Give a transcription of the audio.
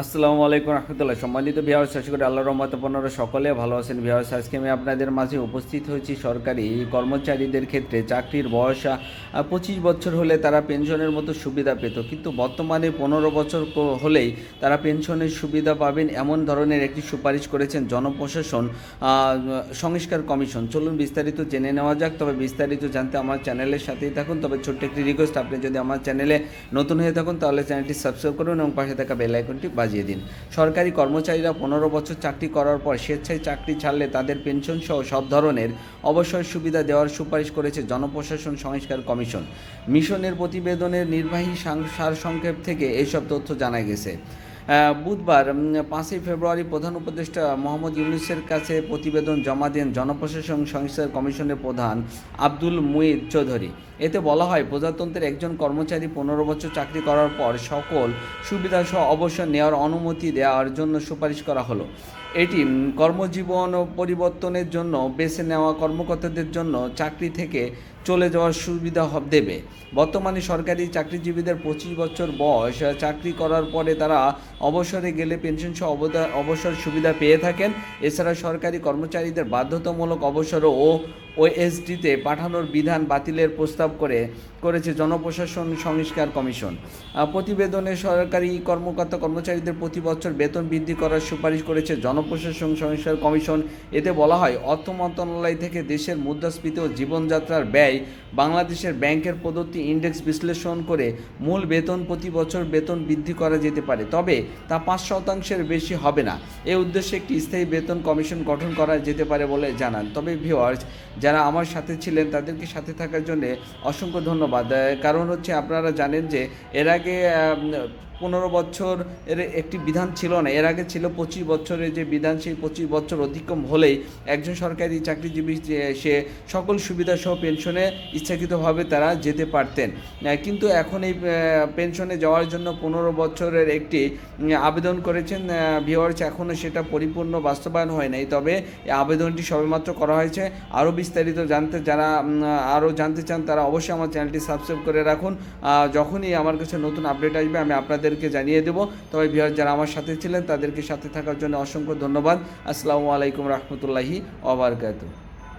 আসসালামু আলাইকুম রহমতুল্লাহ। সম্মানিত ভিউয়ার্স, আশা করি আল্লাহর রহমতে আপনারা সকলে ভালো আছেন। ভিউয়ার্স, আজকে আমি আপনাদের মাঝে উপস্থিত হয়েছি সরকারি কর্মচারীদের ক্ষেত্রে চাকরির বয়স 25 বছর হলে তারা পেনশনের মতো সুবিধা পেত, কিন্তু বর্তমানে 15 বছর হলেই তারা পেনশনের সুবিধা পাবেন এমন ধরনের একটি সুপারিশ করেছেন জনপ্রশাসন সংস্কার কমিশন। চলুন বিস্তারিত জেনে নেওয়া যাক। তবে বিস্তারিত জানতে আমার চ্যানেলের সাথেই থাকুন। তবে ছোট্ট একটি রিকোয়েস্ট, আপনি যদি আমার চ্যানেলে নতুন হয়ে থাকুন তাহলে চ্যানেলটি সাবস্ক্রাইব করুন এবং পাশে থাকা বেল আইকনটি বাজিয়ে দিন। সরকারি কর্মচারীরা 15 বছর চাকরি করার পর স্বেচ্ছায় চাকরি ছাড়লে তাদের পেনশন সহ সব ধরনের অবসর সুবিধা দেওয়ার সুপারিশ করেছে জনপ্রশাসন সংস্কার কমিশন। মিশনের প্রতিবেদনের নির্বাহী সারসংক্ষেপ থেকে এইসব তথ্য জানা গেছে। বুধবার 5ই ফেব্রুয়ারি প্রধান উপদেষ্টা মোহাম্মদ ইউনূসের কাছে প্রতিবেদন জমা দেন জনপ্রশাসন সংস্কার কমিশনের প্রধান আব্দুল মুঈদ চৌধুরী। এতে বলা হয়, প্রজাতন্ত্রের একজন কর্মচারী 15 বছর চাকরি করার পর সকল সুবিধাসহ অবসর নেওয়ার অনুমতি দেওয়ার জন্য সুপারিশ করা হলো। এটি কর্মজীবন পরিবর্তনের জন্য বেছে নেওয়া কর্মকর্তাদের জন্য চাকরি থেকে চলে যাওয়ার সুবিধা দেবে। বর্তমানে সরকারি চাকরিজীবীদের 25 বছর বয়স চাকরি করার পরে তারা অবসরে গেলে পেনশন সহ অবসর সুবিধা পেয়ে থাকেন। এছাড়া সরকারি কর্মচারীদের বাধ্যতামূলক অবসর ও ওএসডিতে পাঠানোর বিধান বাতিলের প্রস্তাব করেছে জনপ্রশাসন সংস্কার কমিশন। প্রতিবেদনে সরকারি কর্মচারীদের প্রতি বছর বেতন বৃদ্ধি করার সুপারিশ করেছে জনপ্রশাসন সংস্কার কমিশন। এতে বলা হয়, অর্থ মন্ত্রণালয় থেকে দেশের মুদ্রাস্ফীতি ও জীবনযাত্রার ব্যয় বাংলাদেশের ব্যাংকের প্রদত্ত ইন্ডেক্স বিশ্লেষণ করে মূল বেতন প্রতি বছর বেতন বৃদ্ধি করা যেতে পারে, তবে তা 5% বেশি হবে না। এই উদ্দেশ্যে একটি স্থায়ী বেতন কমিশন গঠন করা যেতে পারে বলে জানান। তবে ভিউয়ার্স, যারা আমার সাথে ছিলেন তাদেরকে সাথে থাকার জন্য অসংখ্য ধন্যবাদ। কারণ হচ্ছে, আপনারা জানেন যে এর আগে 15 বছর এর একটি বিধান ছিল না, এর আগে ছিল 25 বছরের যে বিধান, সেই 25 বছর অতিক্রম হলেই একজন সরকারি চাকরিজীবী সে সকল সুবিধা সহ পেনশনে ইচ্ছাকৃতভাবে তারা যেতে পারতেন। কিন্তু এখন এই পেনশনে যাওয়ার জন্য 15 বছরের একটি আবেদন করেছেন ভিউয়ার্স। এখনও সেটা পরিপূর্ণ বাস্তবায়ন হয় নাই, তবে এই আবেদনটি সবেমাত্র করা হয়েছে। আরও বিস্তারিত যারা আরও জানতে চান তারা অবশ্যই আমার চ্যানেলটি সাবস্ক্রাইব করে রাখুন। যখনই আমার কাছে নতুন আপডেট আসবে আমি আপনাদেরকে জানিয়ে দেবো। তবে ভিউয়ার্স, যারা আমার সাথে ছিলেন তাদেরকে সাথে থাকার জন্য অসংখ্য ধন্যবাদ। আসসালামু আলাইকুম রহমতুল্লাহি ওয়া বারাকাতুহু।